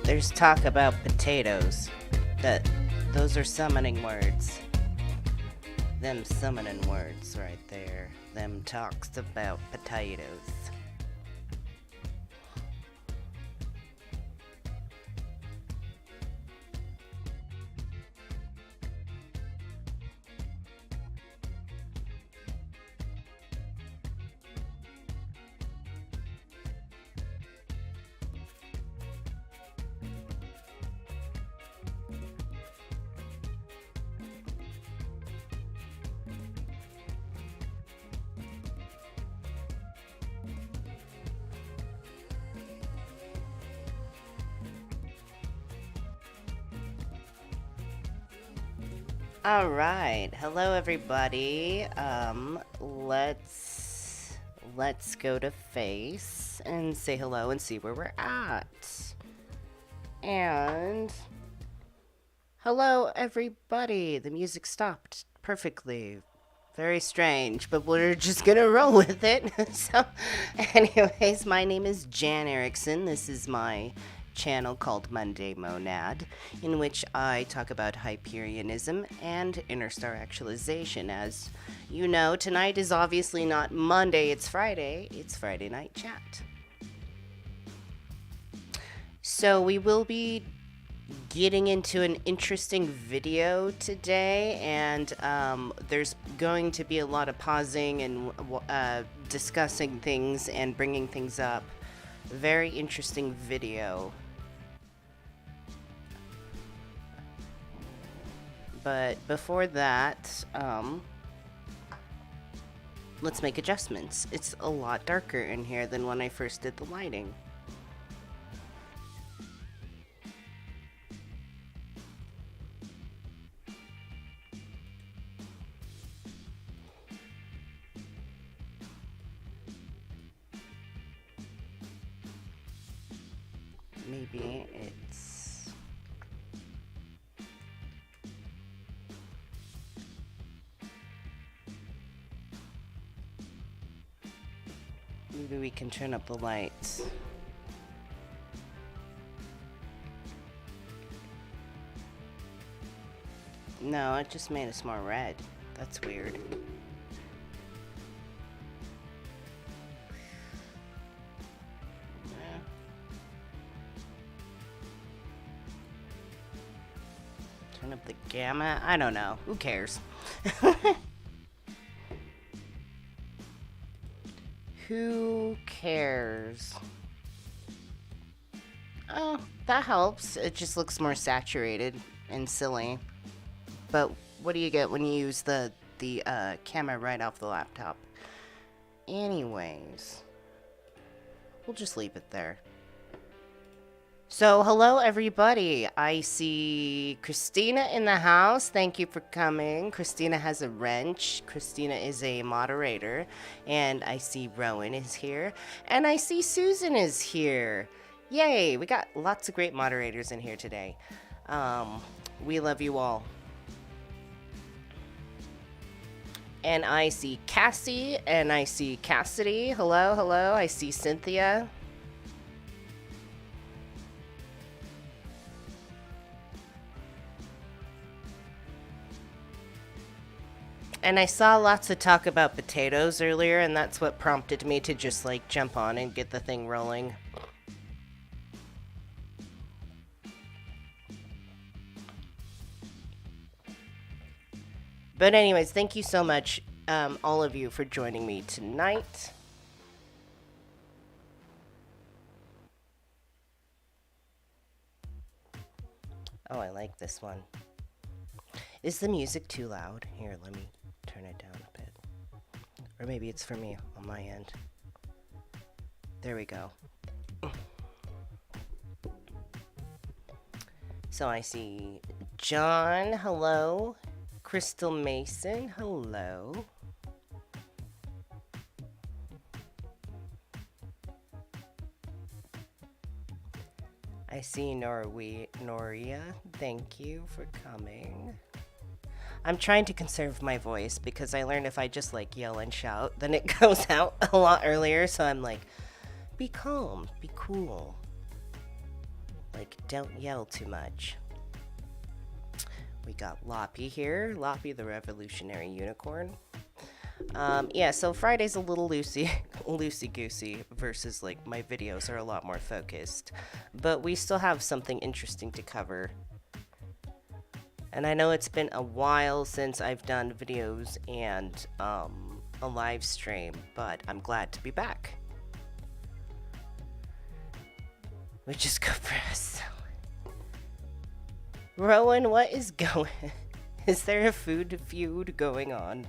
There's talk about potatoes. Those are summoning words. Them summoning words right there. Them talks about potatoes. All right. Hello everybody. Let's go to Face and say hello and see where we're at. And hello everybody. The music stopped perfectly. Very strange, but we're just gonna roll with it. So, anyways, my name is Jan Erickson. This is my channel called Monday Monad, in which I talk about Hyperianism and interstar actualization. As you know, tonight is obviously not Monday, it's Friday. It's Friday Night Chat. So we will be getting into an interesting video today, and there's going to be a lot of pausing and discussing things and bringing things up. Very interesting video. But before that, let's make adjustments. It's a lot darker in here than when I first did the lighting. Maybe it's... Maybe we can turn up the lights. No, it just made us more red. That's weird. Turn up the gamma? I don't know. Who cares? Who cares? Oh, that helps. It just looks more saturated and silly. But what do you get when you use the camera right off the laptop? Anyways, we'll just leave it there. So, hello everybody. I see Christina in the house. Thank you for coming. Christina has a wrench. Christina is a moderator. And I see Rowan is here. And I see Susan is here. Yay, we got lots of great moderators in here today. We love you all. And I see Cassie and I see Cassidy. Hello, hello. I see Cynthia. And I saw lots of talk about potatoes earlier, and that's what prompted me to just like jump on and get the thing rolling. But anyways, thank you so much, all of you, for joining me tonight. Oh, I like this one. Is the music too loud? Here, let me turn it down a bit. Or maybe it's for me on my end. There we go. So I see John, hello. Crystal Mason, hello. I see Noria, thank you for coming. I'm trying to conserve my voice because I learned if I just like yell and shout, then it goes out a lot earlier. So I'm like, be calm, be cool. Like, don't yell too much. We got Loppy here. Loppy the Revolutionary Unicorn. Yeah, so Friday's a little loosey-goosey versus, like, my videos are a lot more focused. But we still have something interesting to cover. And I know it's been a while since I've done videos and, a live stream, but I'm glad to be back. Which is good for us. Rowan, what is going? Is there a food feud going on?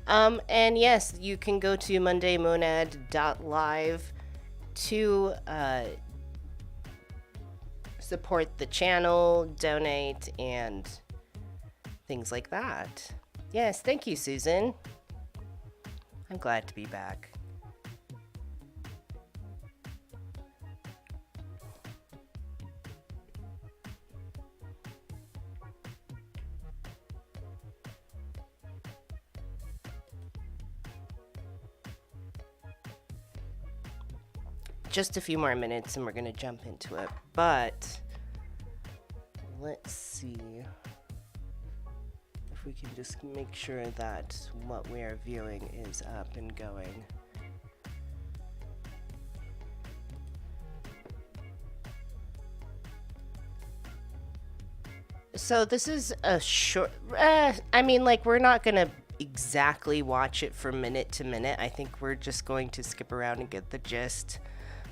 And yes, you can go to mondaymonad.live to support the channel, donate, and things like that. Yes, thank you, Susan. I'm glad to be back. Just a few more minutes and we're going to jump into it. But let's see if we can just make sure that what we are viewing is up and going. So this is a short, I mean, like, we're not going to exactly watch it from minute to minute. I think we're just going to skip around and get the gist.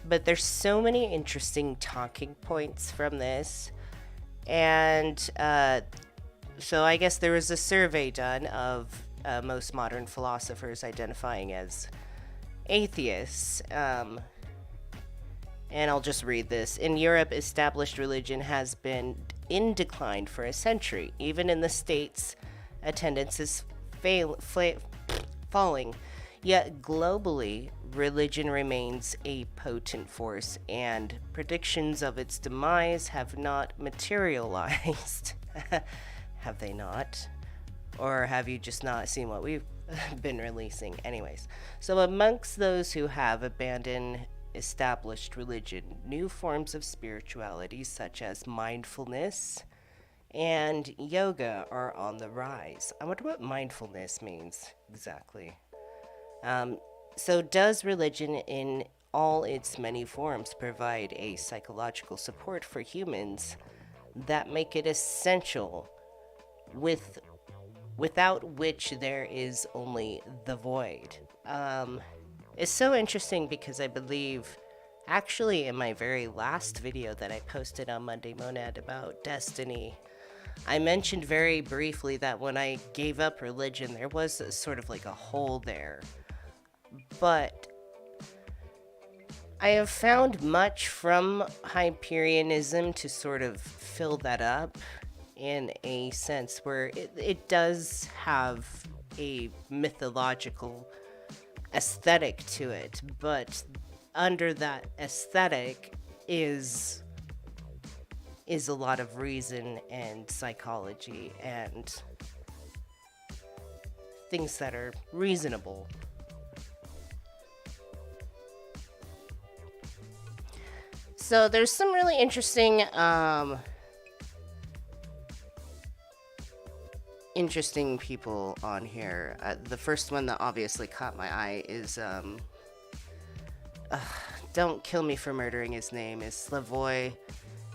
But there's so many interesting talking points from this. And so I guess there was a survey done of most modern philosophers identifying as atheists. And I'll just read this. In Europe, established religion has been in decline for a century. Even in the States, attendance is falling. Yet globally, religion remains a potent force, and predictions of its demise have not materialized. Have they not? Or have you just not seen what we've been releasing? Anyways, so amongst those who have abandoned established religion, new forms of spirituality such as mindfulness and yoga are on the rise. I wonder what mindfulness means exactly. So does religion in all its many forms provide a psychological support for humans that make it essential, without which there is only the void? It's so interesting because I believe, actually in my very last video that I posted on Monday Monad about destiny, I mentioned very briefly that when I gave up religion, there was sort of like a hole there. But I have found much from Hyperianism to sort of fill that up in a sense where it does have a mythological aesthetic to it, but under that aesthetic is a lot of reason and psychology and things that are reasonable. So there's some really interesting people on here. The first one that obviously caught my eye is don't kill me for murdering his name, is Slavoj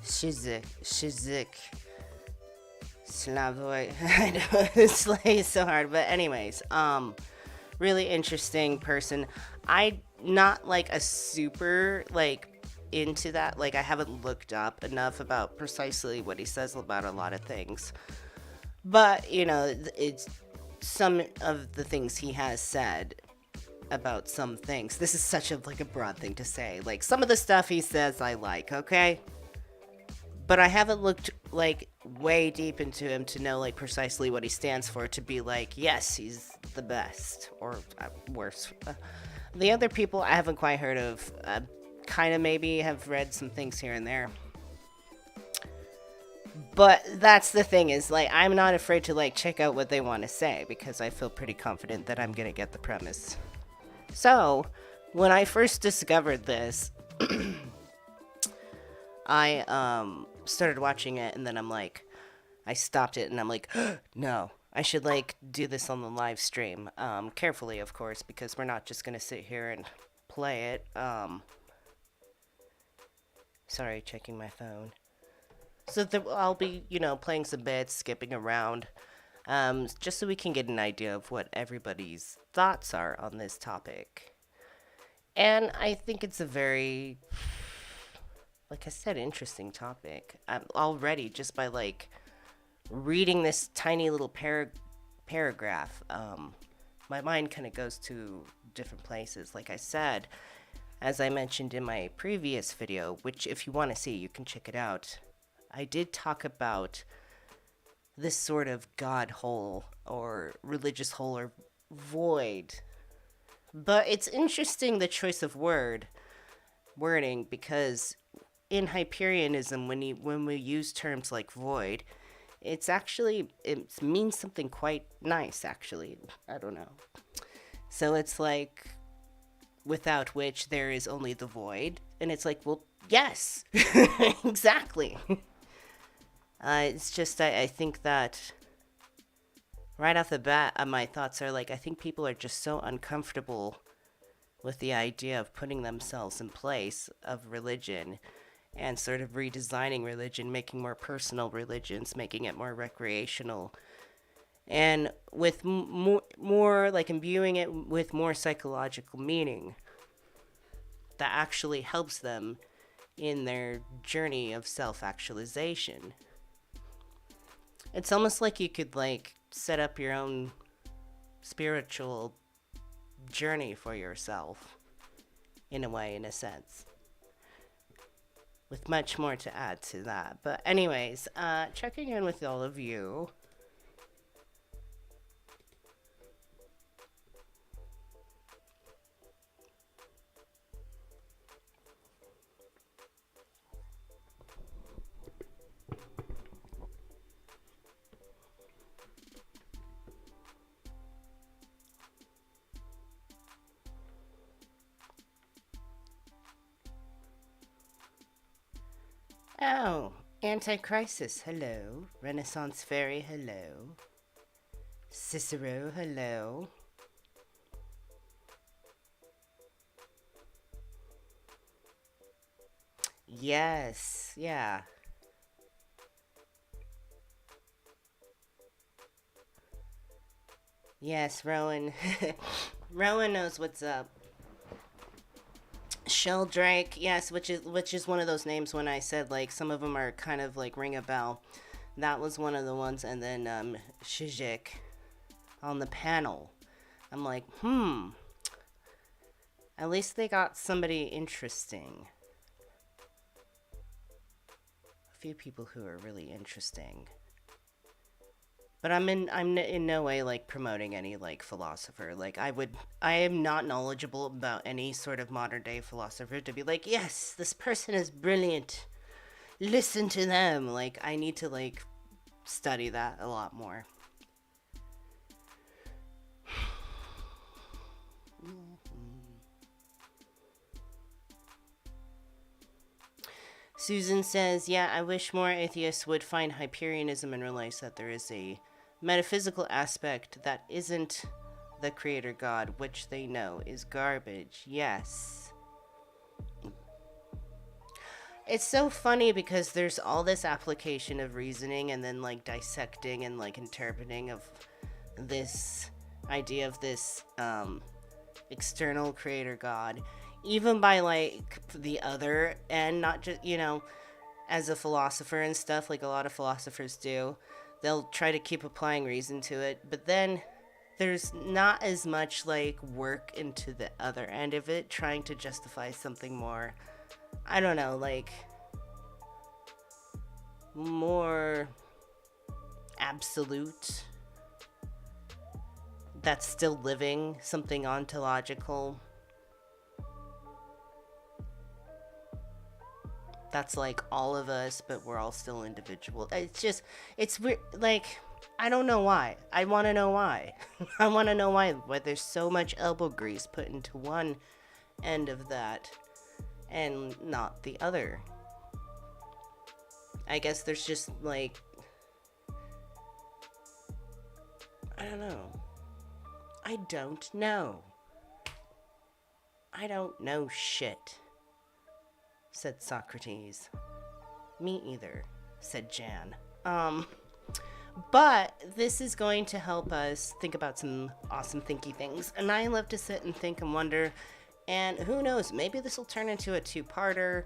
Žižek. Slavoj. I know it's like so hard, but anyways, really interesting person. I not like a super like into that, like I haven't looked up enough about precisely what he says about a lot of things, but you know, it's some of the things he has said about some things. This is such a like a broad thing to say. Like some of the stuff he says I like, okay, but I haven't looked like way deep into him to know like precisely what he stands for, to be like, yes, he's the best, or worse. The other people I haven't quite heard of. Kind of maybe have read some things here and there. But that's the thing, is like I'm not afraid to like check out what they want to say because I feel pretty confident that I'm gonna get the premise. So When I first discovered this, I started watching it, and then I stopped it, and I'm like, no, I should like do this on the live stream, carefully, of course, because we're not just gonna sit here and play it. Sorry, checking my phone. So I'll be, playing some bits, skipping around, just so we can get an idea of what everybody's thoughts are on this topic. And I think it's a very, like I said, interesting topic. Already, just by reading this tiny little paragraph, my mind kind of goes to different places. Like I said, as I mentioned in my previous video, which if you want to see, you can check it out, I did talk about this sort of God hole or religious hole or void. But it's interesting, the choice of wording, because in Hyperianism, when we use terms like void, it means something quite nice, actually. I don't know. So it's like, without which there is only the void, and it's like, well, yes, exactly. It's just, I think that right off the bat, my thoughts are I think people are just so uncomfortable with the idea of putting themselves in place of religion and sort of redesigning religion, making more personal religions, making it more recreational, and with more imbuing it with more psychological meaning that actually helps them in their journey of self-actualization. It's almost like you could set up your own spiritual journey for yourself, in a way, in a sense, with much more to add to that. But anyways, checking in with all of you. Oh, Anticrisis, hello. Renaissance Fairy, hello. Cicero, hello. Yes, yeah. Yes, Rowan. Rowan knows what's up. Sheldrake, yes, which is one of those names. When I said some of them are kind of ring a bell, that was one of the ones. And then Shijik on the panel. I'm like, at least they got somebody interesting. A few people who are really interesting. But I'm in no way promoting any philosopher. I am not knowledgeable about any sort of modern day philosopher to be yes, this person is brilliant, listen to them. I need to study that a lot more. Susan says, yeah, I wish more atheists would find Hyperianism and realize that there is a metaphysical aspect that isn't the creator God, which they know is garbage. Yes. It's so funny because there's all this application of reasoning and then dissecting and interpreting of this idea of this external creator God, even by the other end, not just, as a philosopher and stuff, a lot of philosophers do. They'll try to keep applying reason to it, but then there's not as much work into the other end of it, trying to justify something more, I don't know, more absolute, that's still living, something ontological. That's all of us, but we're all still individual. It's weird. I don't know why. I want to know why. I want to know why there's so much elbow grease put into one end of that and not the other. I guess there's just like, I don't know. I don't know. I don't know shit, said Socrates. Me either, said Jan. But this is going to help us think about some awesome thinky things. And I love to sit and think and wonder. And who knows, maybe this will turn into a two-parter.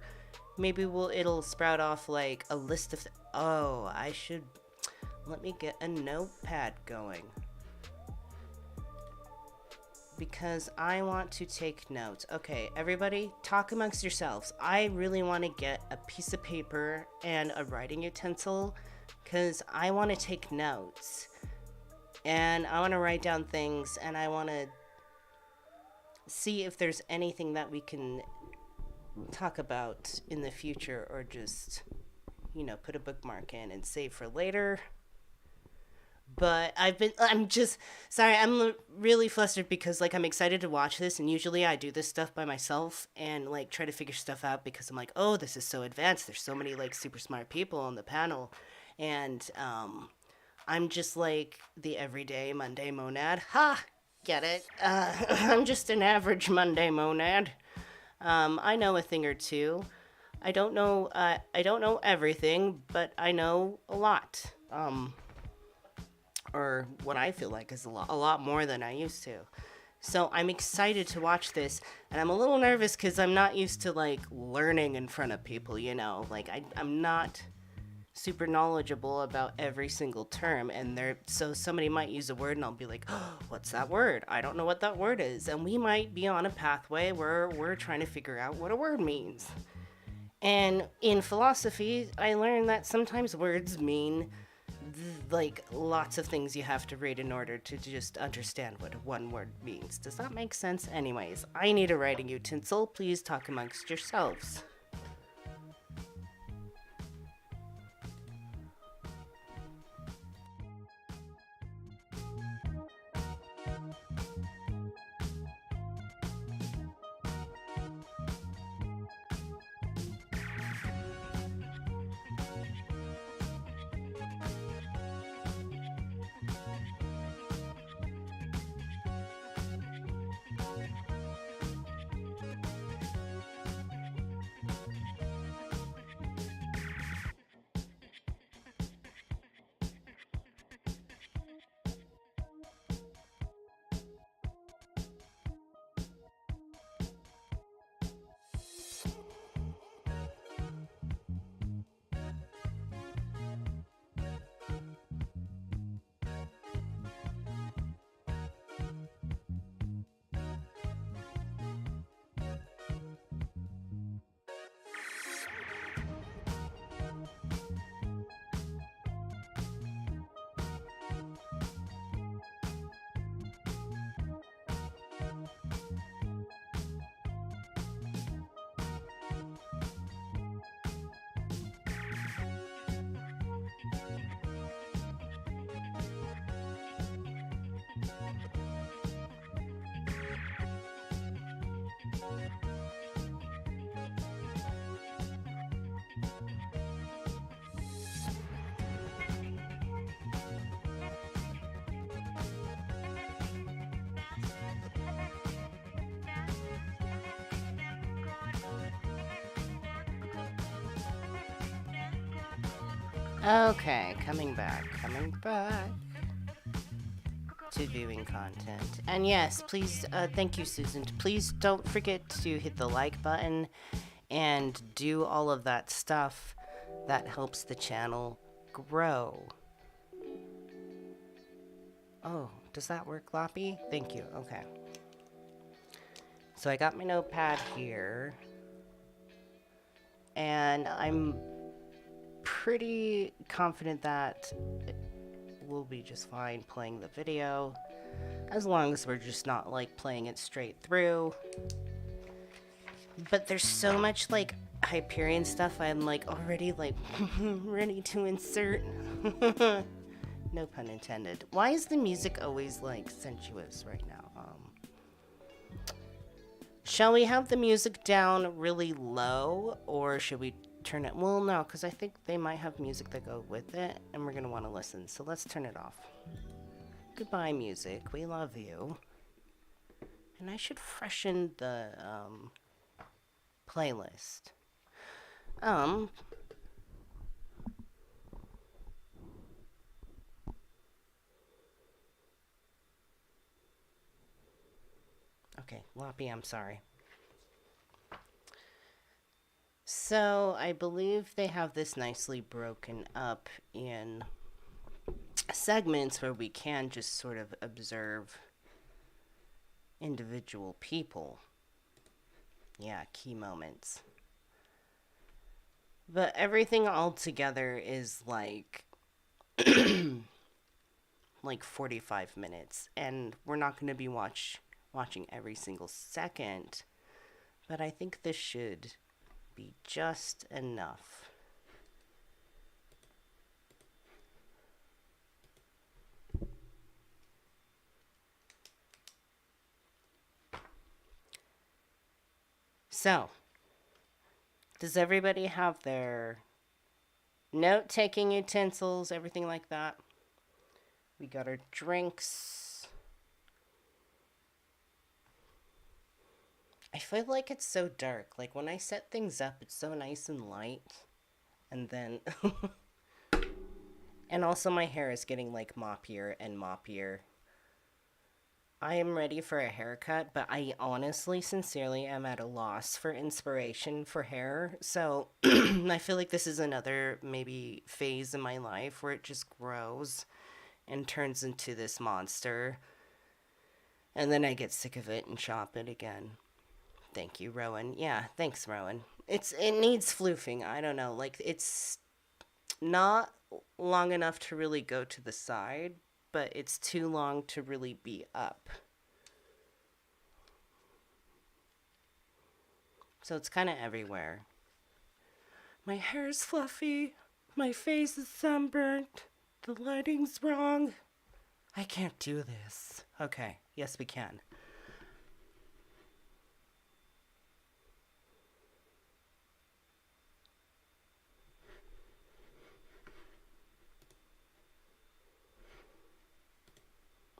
Maybe it'll sprout off like a list of... let me get a notepad going. Because I want to take notes. Okay, everybody, talk amongst yourselves. I really want to get a piece of paper and a writing utensil because I want to take notes. And I want to write down things, and I want to see if there's anything that we can talk about in the future, or just, put a bookmark in and save for later. But I'm really flustered because, I'm excited to watch this, and usually I do this stuff by myself and, try to figure stuff out because I'm like, oh, this is so advanced. There's so many, super smart people on the panel, and, I'm just, the everyday Monday monad. Ha! Get it? I'm just an average Monday monad. I know a thing or two. I don't know everything, but I know a lot. Or what I feel like is a lot more than I used to. So I'm excited to watch this, and I'm a little nervous because I'm not used to learning in front of people, I'm not super knowledgeable about every single term, and so somebody might use a word and I'll be like, oh, what's that word? I don't know what that word is. And we might be on a pathway where we're trying to figure out what a word means. And in philosophy, I learned that sometimes words mean lots of things you have to read in order to just understand what one word means. Does that make sense? Anyways, I need a writing utensil. Please talk amongst yourselves. Okay, coming back to viewing content. And yes, please, thank you, Susan. Please don't forget to hit the like button and do all of that stuff that helps the channel grow. Oh, does that work, Loppy? Thank you. Okay. So I got my notepad here, and I'm pretty confident that we'll be just fine playing the video, as long as we're just not playing it straight through. But there's so much Hyperion stuff I'm already ready to insert. No pun intended. Why is the music always sensuous right now? Shall we have the music down really low, or should we turn it? Well, no, because I think they might have music that go with it, and we're gonna want to listen. So let's turn it off. Goodbye, music. We love you. And I should freshen the playlist. Um. Okay, Loppy, I'm sorry. So I believe they have this nicely broken up in segments where we can just sort of observe individual people. Yeah, key moments. But everything all together is like 45 minutes, and we're not going to be watching every single second, but I think this should be just enough. So, does everybody have their note-taking utensils, everything like that? We got our drinks. I feel like it's so dark. Like when I set things up, it's so nice and light. And then and also my hair is getting like moppier and moppier. I am ready for a haircut, but I honestly, sincerely am at a loss for inspiration for hair. So I feel like this is another maybe phase in my life where it just grows and turns into this monster. And then I get sick of it and chop it again. Thank you, Rowan. Yeah, thanks, Rowan. It needs floofing. I don't know. Like it's not long enough to really go to the side, but it's too long to really be up. So it's kind of everywhere. My hair's fluffy. My face is sunburnt. The lighting's wrong. I can't do this. Okay, yes, we can.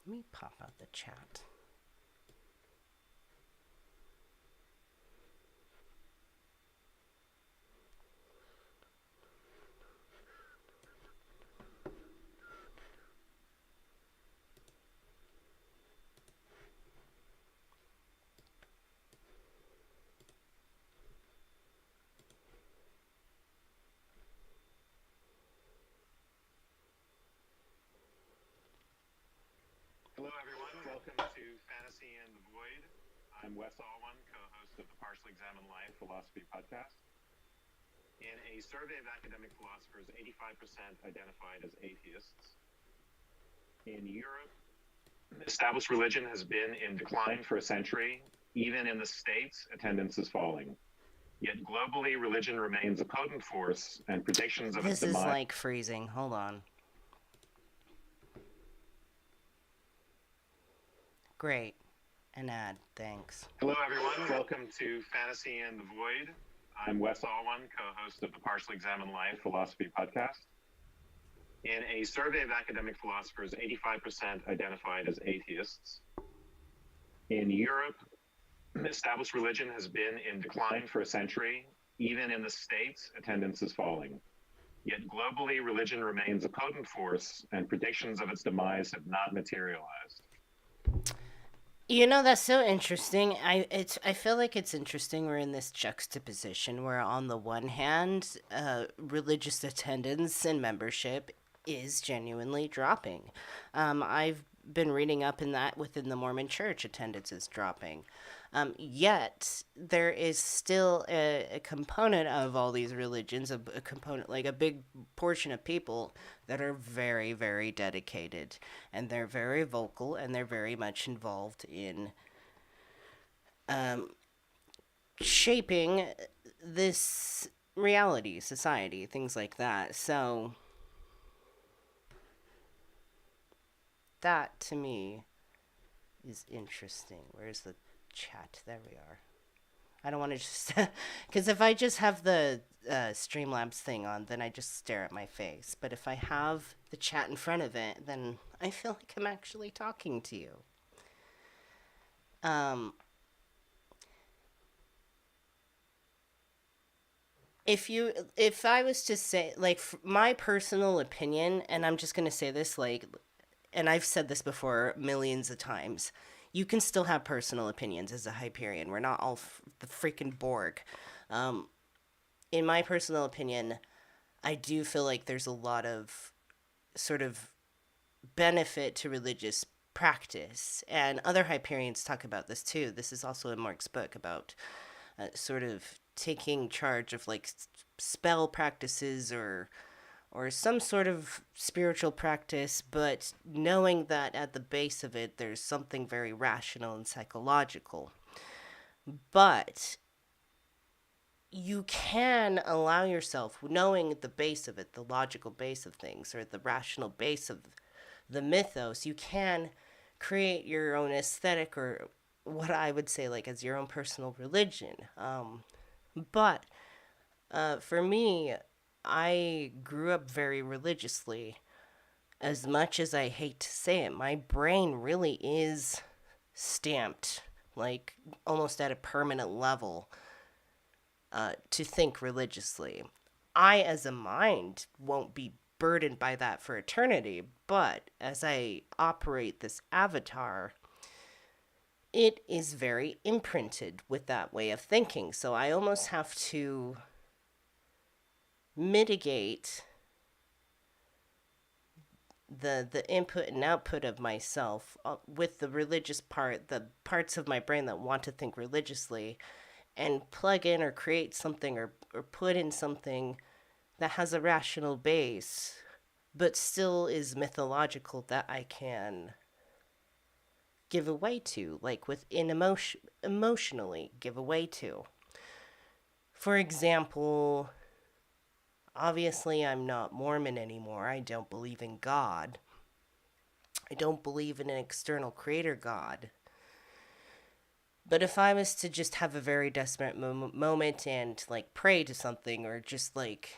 Let me pop out the chat. Hello, everyone. Welcome to Fantasy and the Void. I'm Wes Alwan, co-host of the Partially Examined Life Philosophy podcast. In a survey of academic philosophers, 85% identified as atheists. In Europe, established religion has been in decline for a century. Even in the States, attendance is falling. Yet globally, religion remains a potent force, and predictions of its This is demise. like freezing. Hold on. Great. An ad. Thanks. Hello, everyone. Welcome to Fantasy and the Void. I'm Wes Alwan, co-host of the Partially Examined Life Philosophy podcast. In a survey of academic philosophers, 85% identified as atheists. In Europe, established religion has been in decline for a century. Even in the States, attendance is falling. Yet globally, religion remains a potent force, and predictions of its demise have not materialized. You know, that's so interesting. I feel like it's interesting we're in this juxtaposition where on the one hand, religious attendance and membership is genuinely dropping. I've been reading up in that within the Mormon Church, attendance is dropping. Yet there is still a component of all these religions, a component like a big portion of people that are very, very dedicated, and they're very vocal, and they're very much involved in shaping this reality, society, things like that. So that to me is interesting. Where's the chat? There we are. I don't want to just because if I just have the Streamlabs thing on, then I just stare at my face. But if I have the chat in front of it, then I feel like I'm actually talking to you. Um, if I was to say like my personal opinion, and I'm just gonna say this like, and I've said this before millions of times. You can still have personal opinions as a Hyperion. We're not all the freaking Borg. Um, in my personal opinion, I do feel like there's a lot of sort of benefit to religious practice. And other Hyperions talk about this too. This is also in Mark's book about sort of taking charge of like spell practices or some sort of spiritual practice, but knowing that at the base of it there's something very rational and psychological. But you can allow yourself, knowing the base of it, the logical base of things, or the rational base of the mythos, you can create your own aesthetic or what I would say like as your own personal religion. But for me, I grew up very religiously. As much as I hate to say it, my brain really is stamped, like almost at a permanent level, to think religiously. I, as a mind, won't be burdened by that for eternity, but as I operate this avatar, it is very imprinted with that way of thinking. So I almost have to mitigate the input and output of myself with the religious part, the parts of my brain that want to think religiously, and plug in or create something or put in something that has a rational base, but still is mythological that I can give away to, like within emotionally give away to. For example, obviously I'm not Mormon anymore. I don't believe in God. I don't believe in an external creator God. But if I was to just have a very desperate moment and like pray to something or just like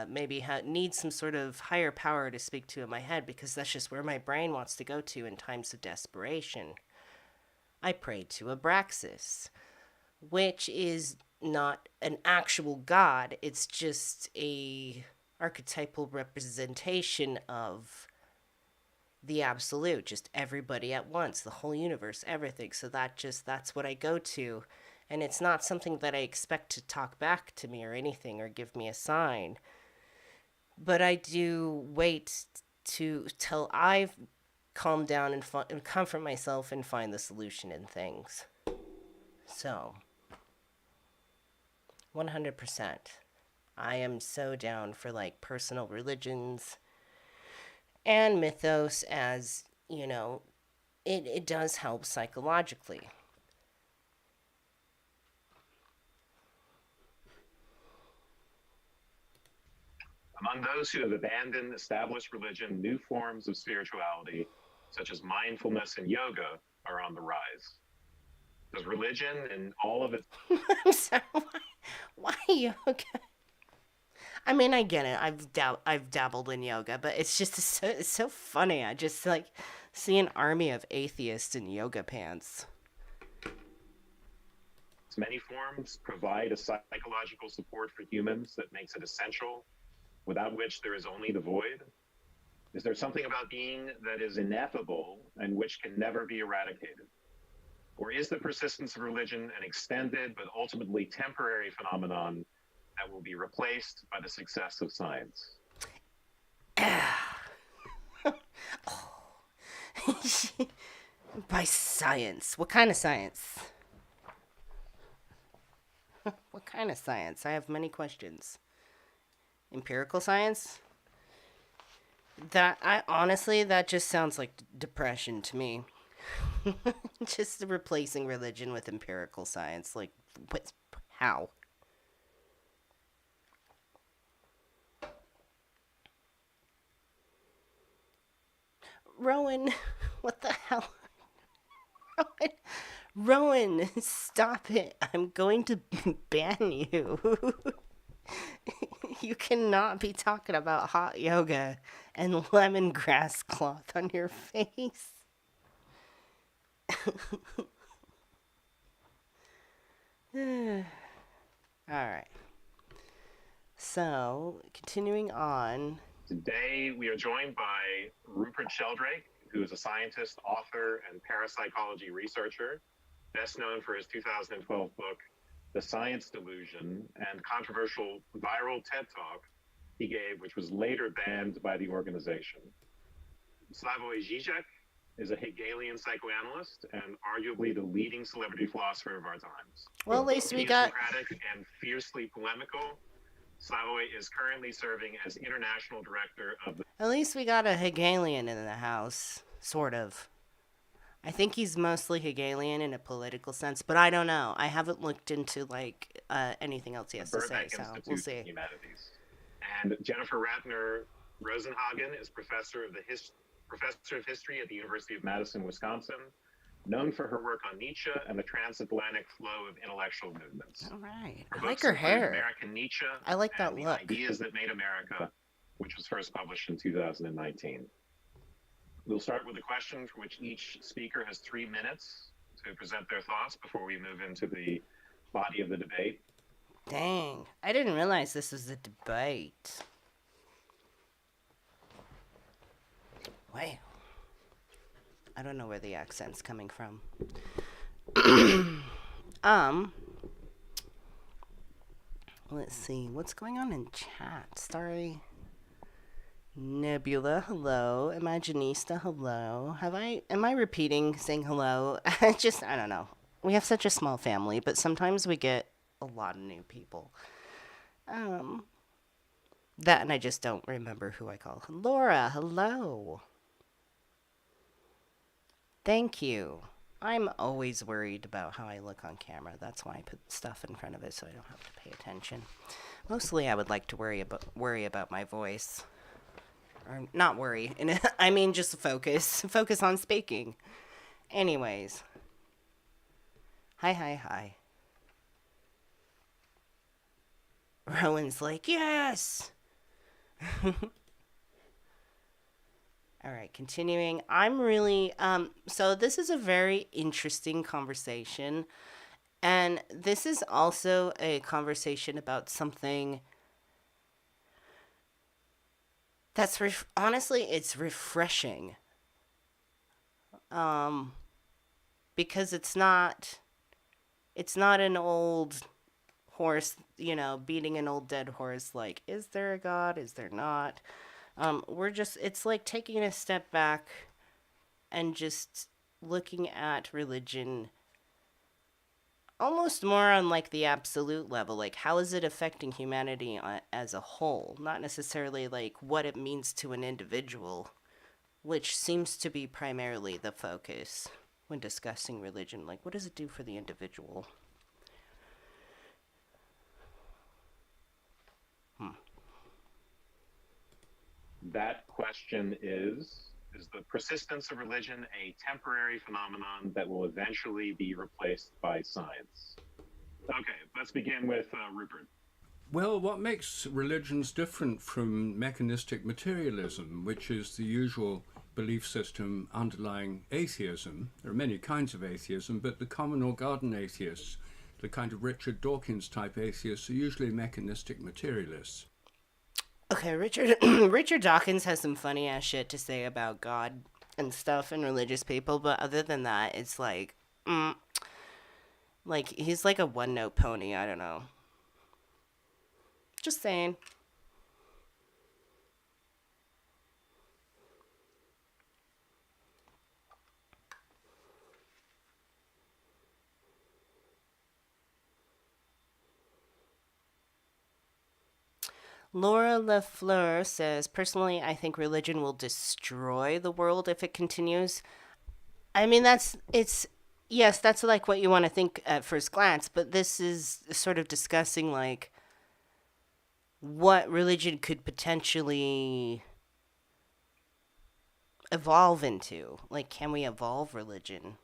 maybe need some sort of higher power to speak to in my head because that's just where my brain wants to go to in times of desperation, I prayed to Abraxas, which is not an actual god. It's just a archetypal representation of the absolute, just everybody at once, the whole universe, everything. So that's what I go to. And it's not something that I expect to talk back to me or anything or give me a sign. But I do wait till I've calmed down and comfort myself and find the solution in things. So, 100%. I am so down for like personal religions and mythos as, it does help psychologically. Among those who have abandoned established religion, new forms of spirituality, such as mindfulness and yoga, are on the rise. Does religion and all of its I'm sorry, why yoga? I mean, I get it. I've dabbled in yoga, but it's so funny. I just like see an army of atheists in yoga pants. many forms provide a psychological support for humans that makes it essential, without which there is only the void? Is there something about being that is ineffable and which can never be eradicated? Or is the persistence of religion an extended but ultimately temporary phenomenon that will be replaced by the success of science? By science. What kind of science? What kind of science? I have many questions. Empirical science? That just sounds like depression to me. Just replacing religion with empirical science. Like, how? Rowan, what the hell? Rowan, Rowan, stop it. I'm going to ban you. You cannot be talking about hot yoga and lemongrass cloth on your face. All right. So, continuing on. Today, we are joined by Rupert Sheldrake, who is a scientist, author, and parapsychology researcher, best known for his 2012 book, The Science Delusion, and controversial viral TED Talk he gave, which was later banned by the organization. Slavoj Žižek is a Hegelian psychoanalyst and arguably the leading celebrity philosopher of our times. Well, at least we got. Socratic and fiercely polemical, Slavoj is currently serving as international director of the. At least we got a Hegelian in the house, sort of. I think he's mostly Hegelian in a political sense, but I don't know. I haven't looked into anything else he has to say, so we'll see. Humanities. And Jennifer Ratner Rosenhagen is professor of history at the University of Madison, Wisconsin, known for her work on Nietzsche and the transatlantic flow of intellectual movements. All right. Her I like books her include hair. American Nietzsche. I like that and look. The Ideas That Made America, which was first published in 2019. We'll start with a question for which each speaker has 3 minutes to present their thoughts before we move into the body of the debate. Dang. I didn't realize this was a debate. Wow. I don't know where the accent's coming from. Let's see. What's going on in chat? Sorry. Nebula, hello. Imaginista, hello. Am I repeating saying hello? I don't know. We have such a small family, but sometimes we get a lot of new people. That and I just don't remember who I call. Laura, hello. Thank you. I'm always worried about how I look on camera. That's why I put stuff in front of it so I don't have to pay attention. Mostly I would like to worry about my voice. Or not worry. I mean just focus. Focus on speaking. Anyways. Hi. Rowan's like, yes! Alright, continuing. I'm really, so this is a very interesting conversation. And this is also a conversation about something that's, honestly, it's refreshing. Because it's not an old horse, beating an old dead horse, like, is there a God? Is there not? It's like taking a step back and just looking at religion almost more on like the absolute level, like how is it affecting humanity as a whole, not necessarily like what it means to an individual, which seems to be primarily the focus when discussing religion. Like, what does it do for the individual? That question is the persistence of religion a temporary phenomenon that will eventually be replaced by science? Okay, let's begin with Rupert. Well, what makes religions different from mechanistic materialism, which is the usual belief system underlying atheism? There are many kinds of atheism, but the common or garden atheists, the kind of Richard Dawkins type atheists, are usually mechanistic materialists. Okay, Richard Dawkins has some funny ass shit to say about God and stuff and religious people, but other than that, it's like he's like a one-note pony. I don't know. Just saying. Laura Lafleur says, personally, I think religion will destroy the world if it continues. I mean, yes, that's like what you want to think at first glance, but this is sort of discussing like what religion could potentially evolve into. Like, can we evolve religion?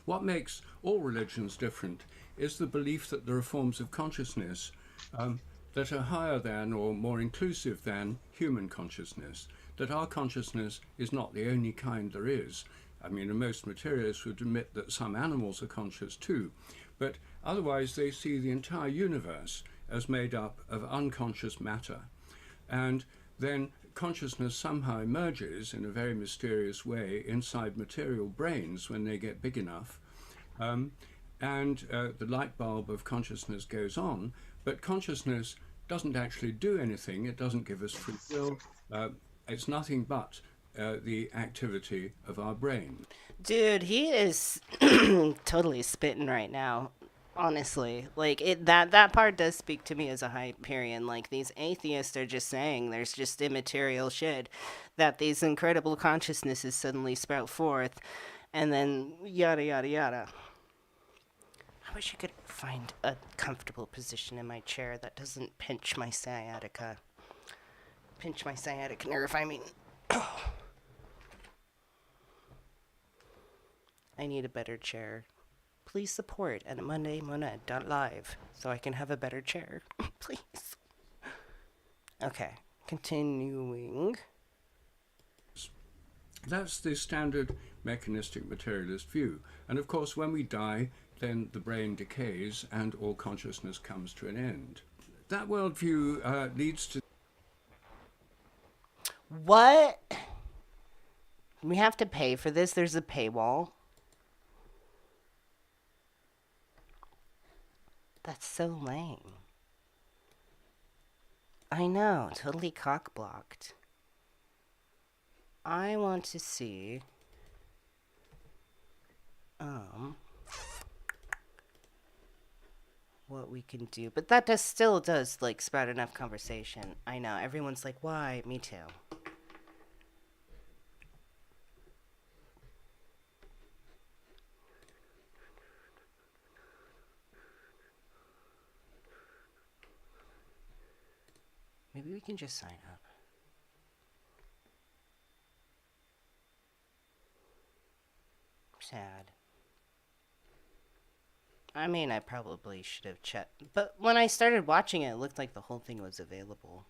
What makes all religions different is the belief that there are forms of consciousness that are higher than or more inclusive than human consciousness, that our consciousness is not the only kind there is. I mean, most materialists would admit that some animals are conscious too, but otherwise they see the entire universe as made up of unconscious matter. And then consciousness somehow emerges in a very mysterious way inside material brains when they get big enough. The light bulb of consciousness goes on, but consciousness doesn't actually do anything. It doesn't give us free will. It's nothing but the activity of our brain. Dude, he is totally spitting right now. Honestly, like that part does speak to me as a Hyperion. Like, these atheists are just saying there's just immaterial shit, that these incredible consciousnesses suddenly sprout forth, and then yada yada yada. I wish I could find a comfortable position in my chair that doesn't pinch my sciatica. Pinch my sciatic nerve, I mean. I need a better chair. Please support at mondaymonad.live so I can have a better chair. Please. Okay, continuing. That's the standard mechanistic materialist view. And of course, when we die, then the brain decays and all consciousness comes to an end. That worldview leads to... What? We have to pay for this? There's a paywall? That's so lame. I know, totally cock-blocked. I want to see... what we can do. But that still does, like, sprout enough conversation. I know, everyone's like, why? Me too. Maybe we can just sign up. Sad. I mean, I probably should have checked. But when I started watching it, it looked like the whole thing was available.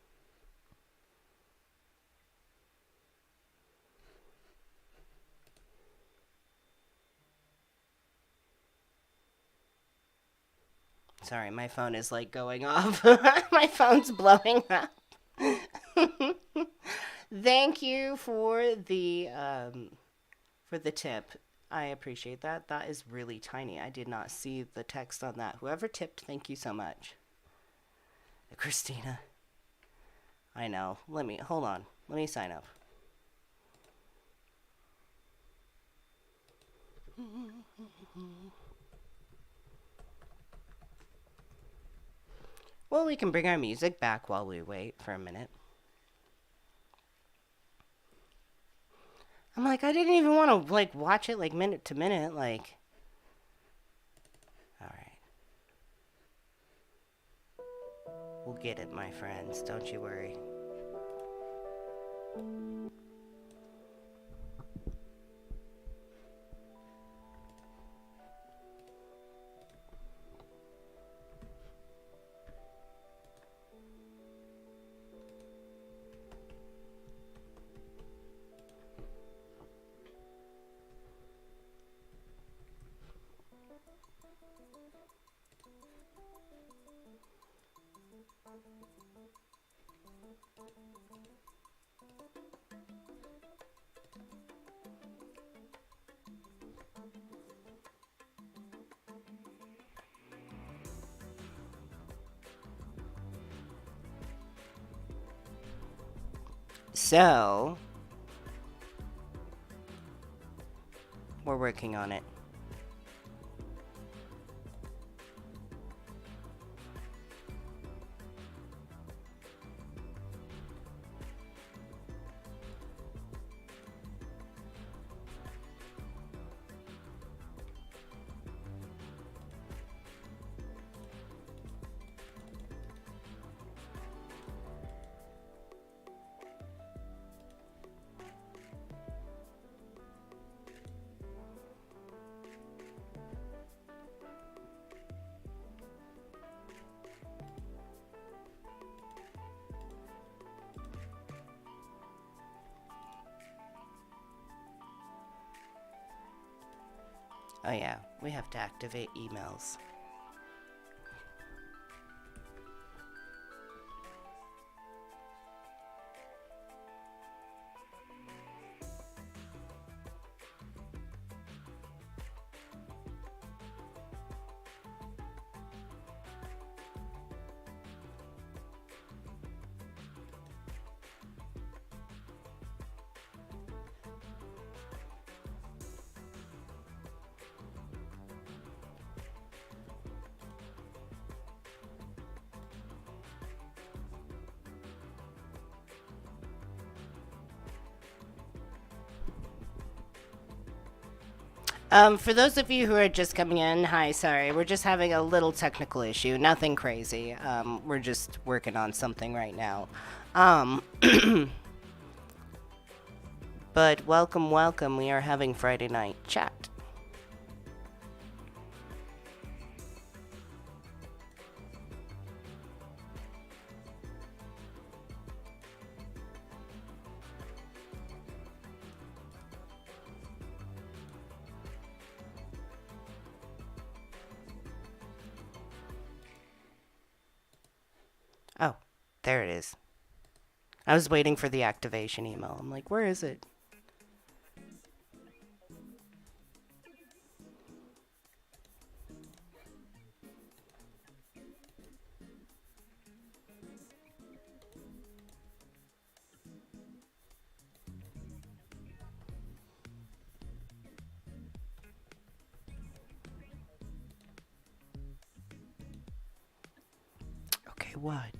Sorry, my phone is like going off. My phone's blowing up. Thank you for the tip. I appreciate that. That is really tiny. I did not see the text on that. Whoever tipped, thank you so much. Christina. I know. Hold on. Let me sign up. Well, we can bring our music back while we wait for a minute. I'm like, I didn't even want to, like, watch it, like, minute to minute, like. Alright. We'll get it, my friends. Don't you worry. So, we're working on it. Oh yeah, we have to activate emails. For those of you who are just coming in, hi, sorry, we're just having a little technical issue, nothing crazy. We're just working on something right now. Um, but welcome, welcome. We are having Friday night chat. Oh, there it is. I was waiting for the activation email. I'm like, where is it? Okay, what?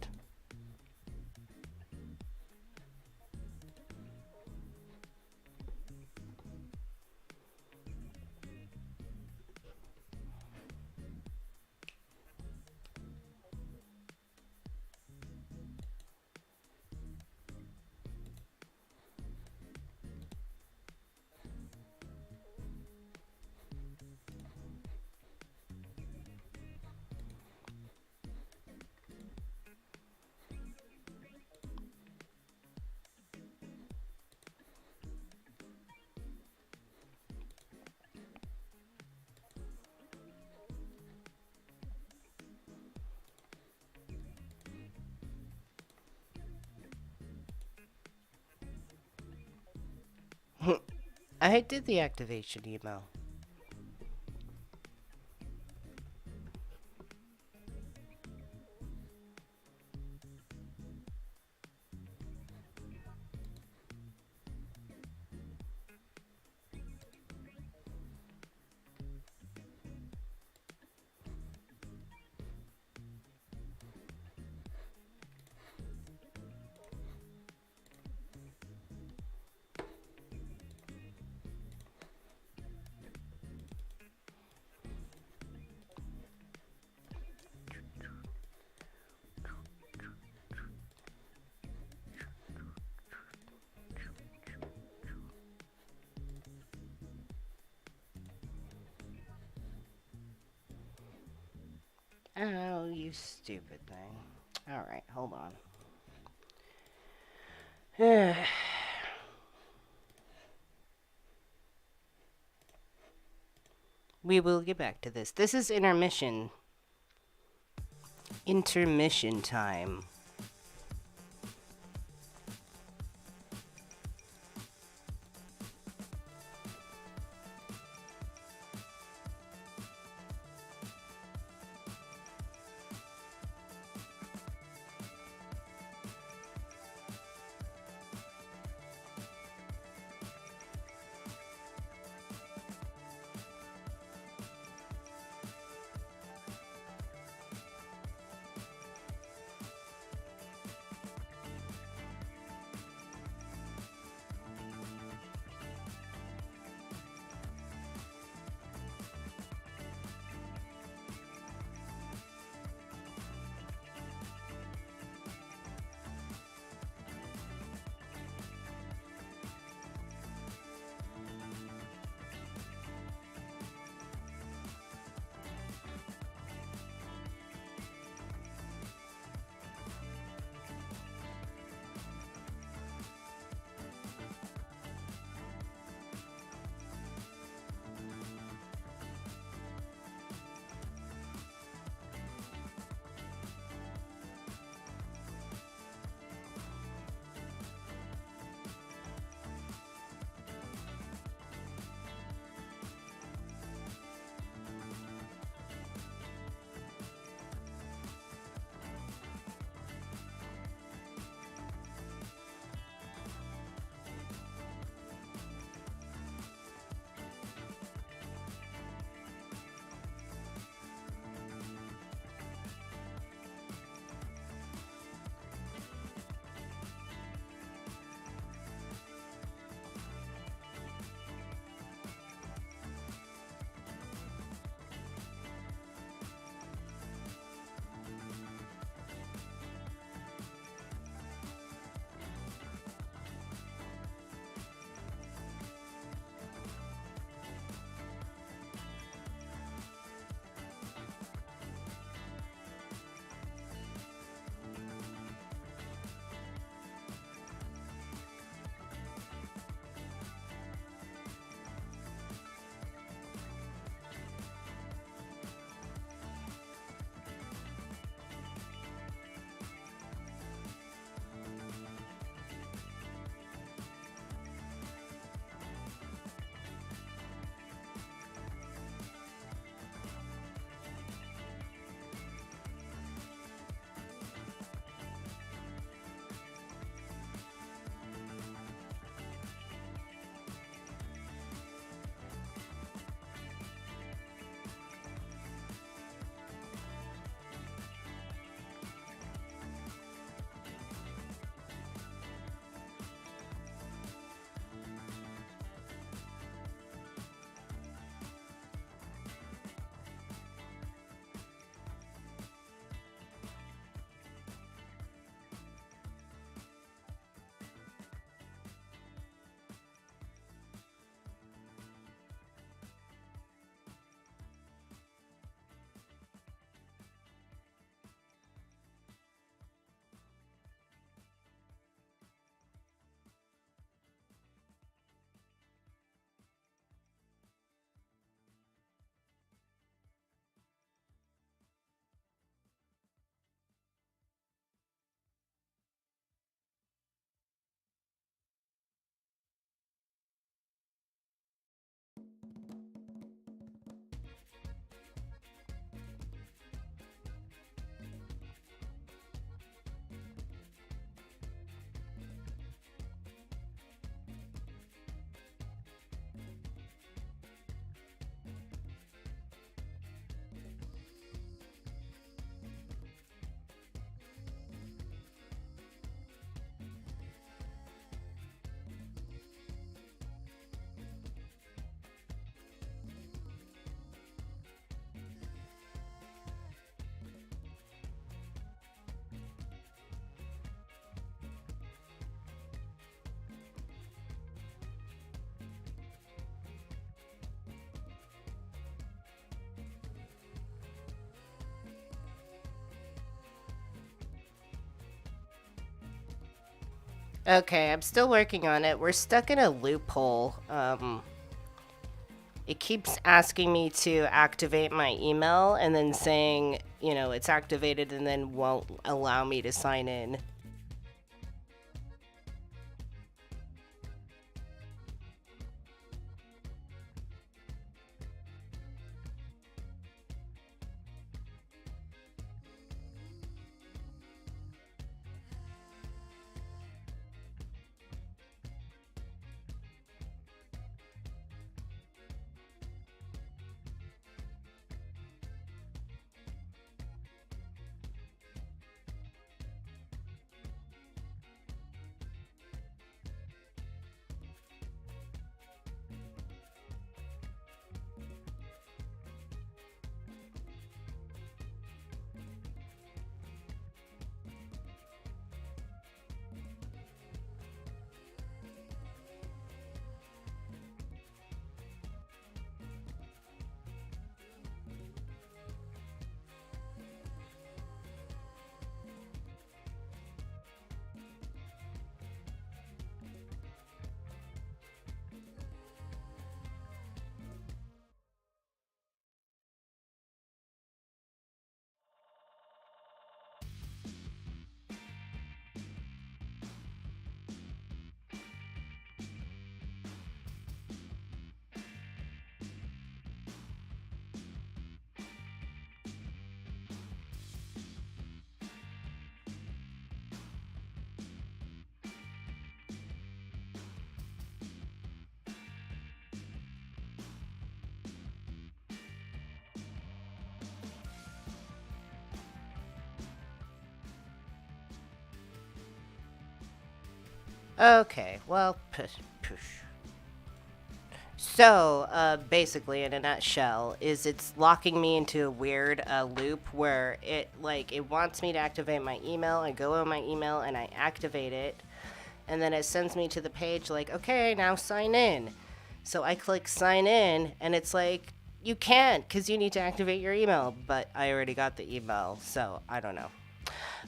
I did the activation email. Oh, you stupid thing. Alright, hold on. We will get back to this. This is intermission. Intermission time. Okay, I'm still working on it. We're stuck in a loophole. It keeps asking me to activate my email and then saying, it's activated and then won't allow me to sign in. Okay, well, push. So, basically, in a nutshell, is it's locking me into a weird loop where it wants me to activate my email. I go on my email and I activate it, and then it sends me to the page like, okay, now sign in. So I click sign in, and it's like, you can't because you need to activate your email, but I already got the email, so I don't know.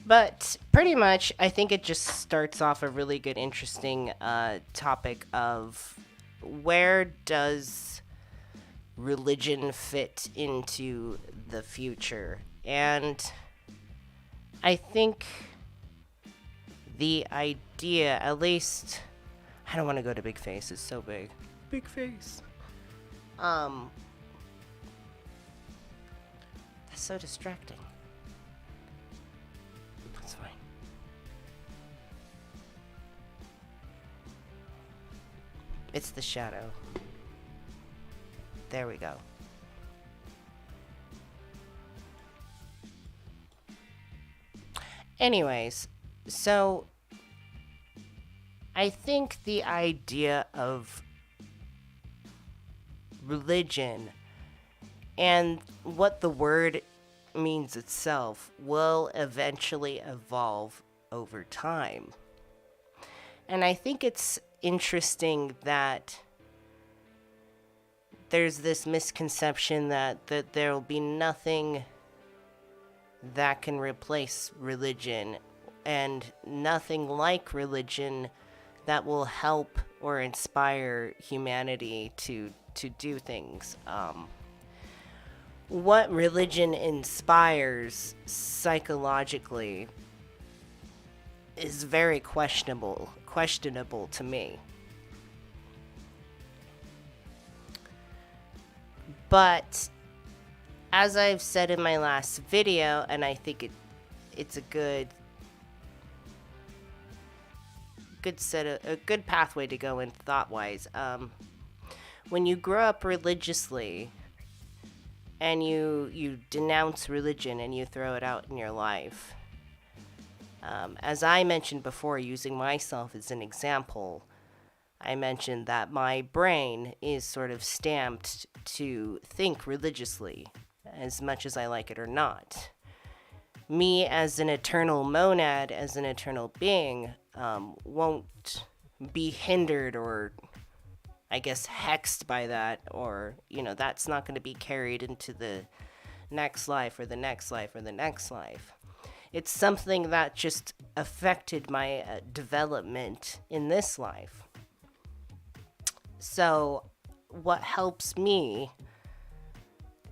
But pretty much, I think it just starts off a really good, interesting topic of where does religion fit into the future? And I think the idea, at least, I don't want to go to big face, it's so big. Big face. That's so distracting. That's fine. It's the shadow. There we go. Anyways, so I think the idea of religion and what the word means itself will eventually evolve over time. And I think it's interesting that there's this misconception that there will be nothing that can replace religion and nothing like religion that will help or inspire humanity to do things. What religion inspires psychologically is very questionable to me. But as I've said in my last video, and I think it's a good pathway to go in thought-wise. When you grow up religiously and you denounce religion and you throw it out in your life, as I mentioned before, using myself as an example, I mentioned that my brain is sort of stamped to think religiously, as much as I like it or not. Me as an eternal monad, as an eternal being, won't be hindered or, I guess, hexed by that, or, that's not going to be carried into the next life or the next life or the next life. It's something that just affected my development in this life. So, what helps me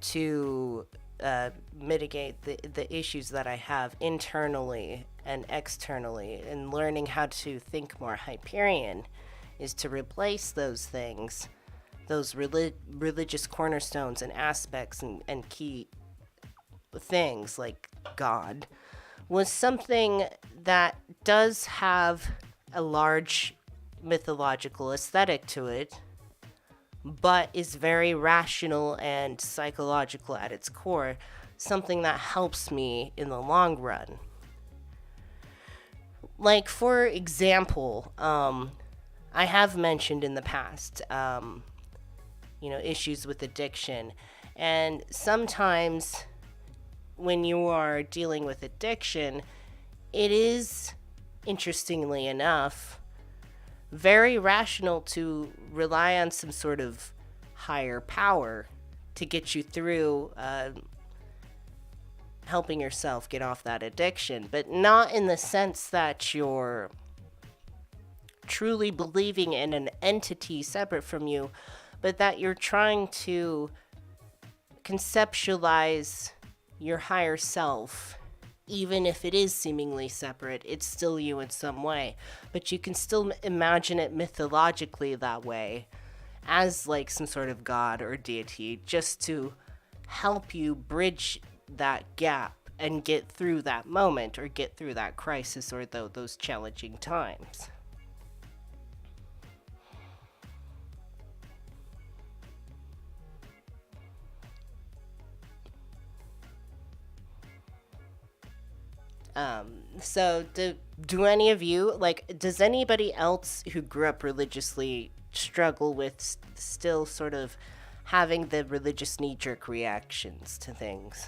to mitigate the issues that I have internally and externally, and learning how to think more Hyperion, is to replace those things, those religious cornerstones and aspects and key things like God, was something that does have a large mythological aesthetic to it, but is very rational and psychological at its core, something that helps me in the long run. Like, for example, I have mentioned in the past, issues with addiction. And sometimes when you are dealing with addiction, it is, interestingly enough, very rational to rely on some sort of higher power to get you through helping yourself get off that addiction, but not in the sense that you're truly believing in an entity separate from you, but that you're trying to conceptualize your higher self. Even if it is seemingly separate, it's still you in some way. But you can still imagine it mythologically that way, as like some sort of god or deity, just to help you bridge that gap and get through that moment, or get through that crisis, or those challenging times. So do any of you, like, does anybody else who grew up religiously struggle with still sort of having the religious knee-jerk reactions to things?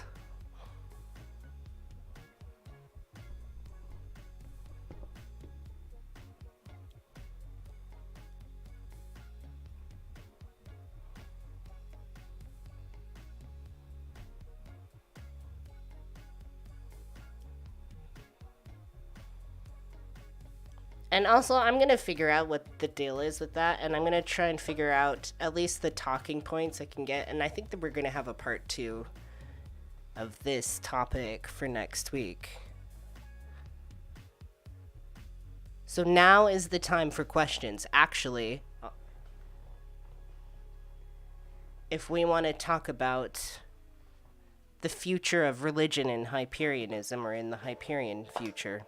And also, I'm going to figure out what the deal is with that, and I'm going to try and figure out at least the talking points I can get, and I think that we're going to have a part 2 of this topic for next week. So now is the time for questions. Actually, if we want to talk about the future of religion in Hyperianism, or in the Hyperion future.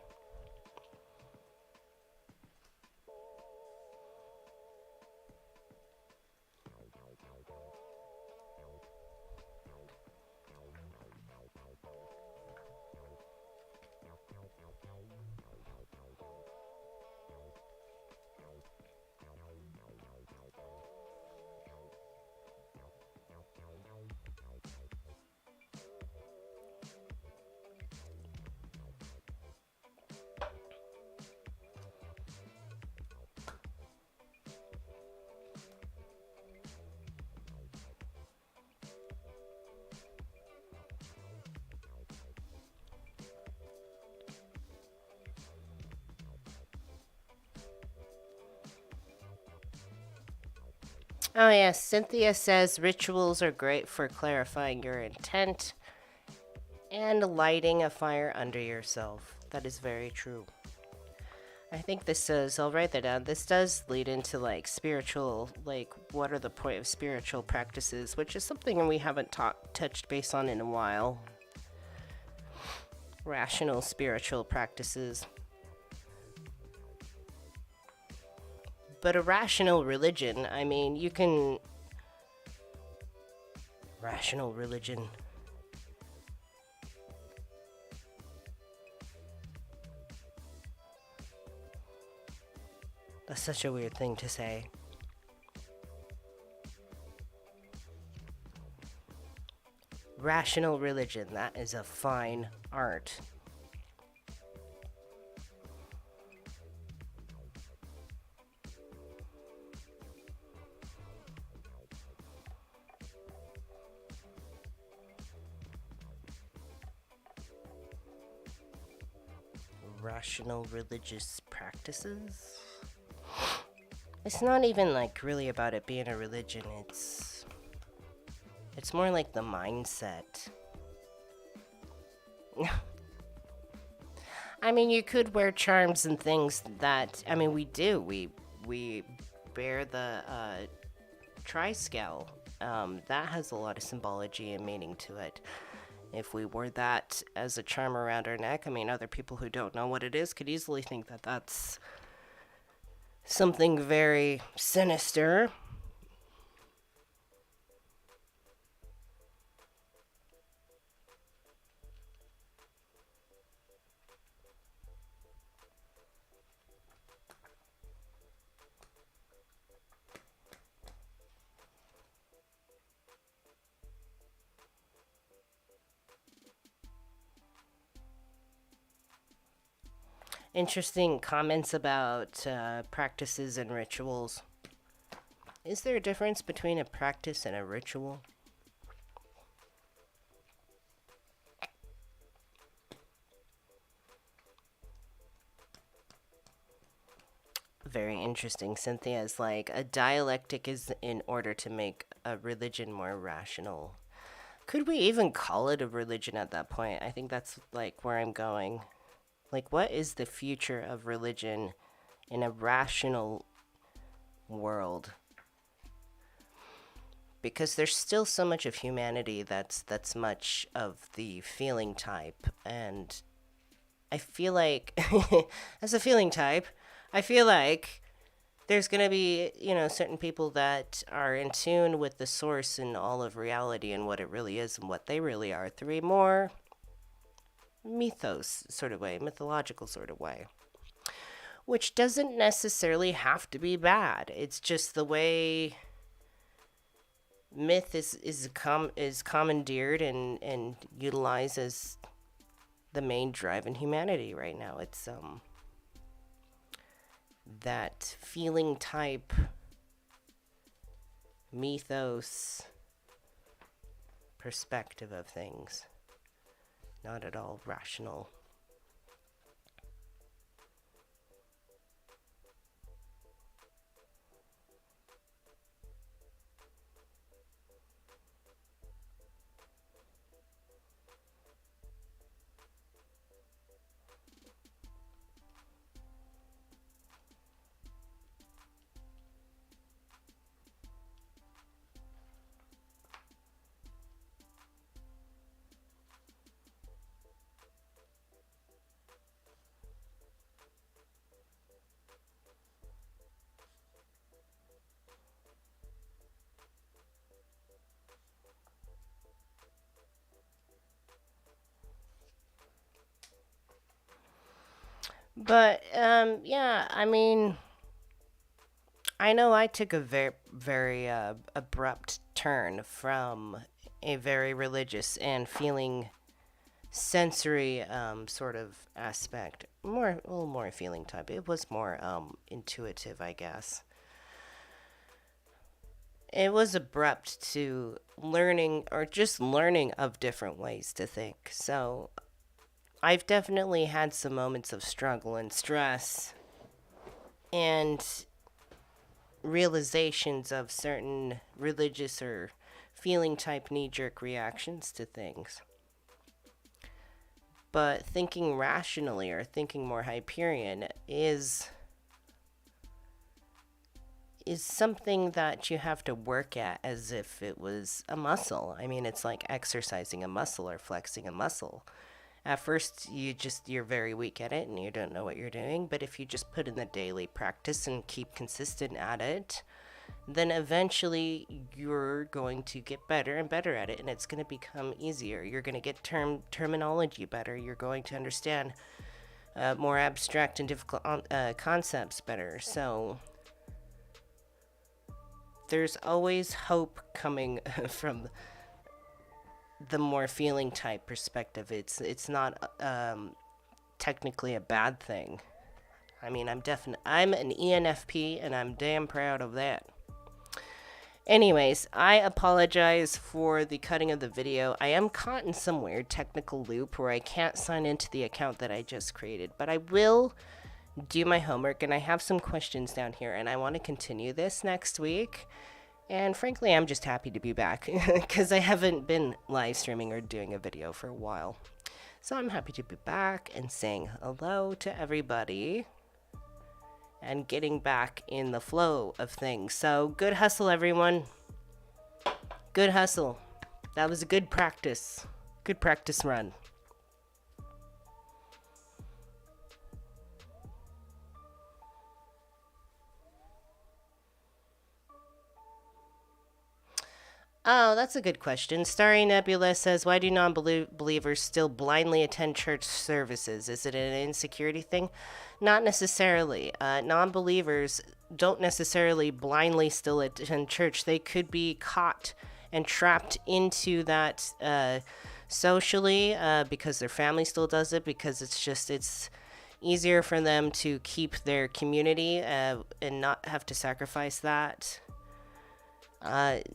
Oh yes, Cynthia says rituals are great for clarifying your intent and lighting a fire under yourself. That is very true. I think this does, I'll write that down, this does lead into like spiritual, like what are the point of spiritual practices, which is something we haven't touched base on in a while. Rational spiritual practices. But a rational religion, I mean, you can... Rational religion. That's such a weird thing to say. Rational religion, that is a fine art. rational religious practices. It's not even like really about it being a religion. It's more like the mindset. I mean, you could wear charms and things that, I mean, we do. We bear the tri-scale. That has a lot of symbology and meaning to it. If we wore that as a charm around our neck, I mean, other people who don't know what it is could easily think that that's something very sinister. Interesting comments about practices and rituals. Is there a difference between a practice and a ritual? Very interesting. Cynthia is like, a dialectic is in order to make a religion more rational. Could we even call it a religion at that point? I think that's like where I'm going. Like, what is the future of religion in a rational world? Because there's still so much of humanity that's much of the feeling type, and I feel like as a feeling type, I feel like there's going to be, certain people that are in tune with the source and all of reality and what it really is and what they really are through a more mythos sort of way, mythological sort of way. Which doesn't necessarily have to be bad. It's just the way myth is commandeered and utilized as the main drive in humanity right now. It's that feeling type mythos perspective of things. Not at all rational. But, yeah, I mean, I know I took a very, very abrupt turn from a very religious and feeling sensory sort of aspect. A little more feeling type. It was more intuitive, I guess. It was abrupt to learning or just learning of different ways to think. So I've definitely had some moments of struggle and stress and realizations of certain religious or feeling type knee jerk reactions to things. But thinking rationally or thinking more Hyperion is something that you have to work at as if it was a muscle. I mean, it's like exercising a muscle or flexing a muscle. At first, you're very weak at it and you don't know what you're doing. But if you just put in the daily practice and keep consistent at it, then eventually you're going to get better and better at it, and it's going to become easier. You're going to get terminology better. You're going to understand more abstract and difficult concepts better. So there's always hope coming from the more feeling type perspective. It's not technically a bad thing. I mean, I'm an ENFP and I'm damn proud of that. Anyways, I apologize for the cutting of the video. I am caught in some weird technical loop where I can't sign into the account that I just created, but I will do my homework, and I have some questions down here, and I want to continue this next week. And frankly, I'm just happy to be back because I haven't been live streaming or doing a video for a while. So I'm happy to be back and saying hello to everybody and getting back in the flow of things. So good hustle, everyone. Good hustle. That was a good practice. Good practice run. Oh, that's a good question. Starry Nebula says, why do non-believers still blindly attend church services? Is it an insecurity thing? Not necessarily. Non-believers don't necessarily blindly still attend church. They could be caught and trapped into that socially because their family still does it, because it's easier for them to keep their community and not have to sacrifice that.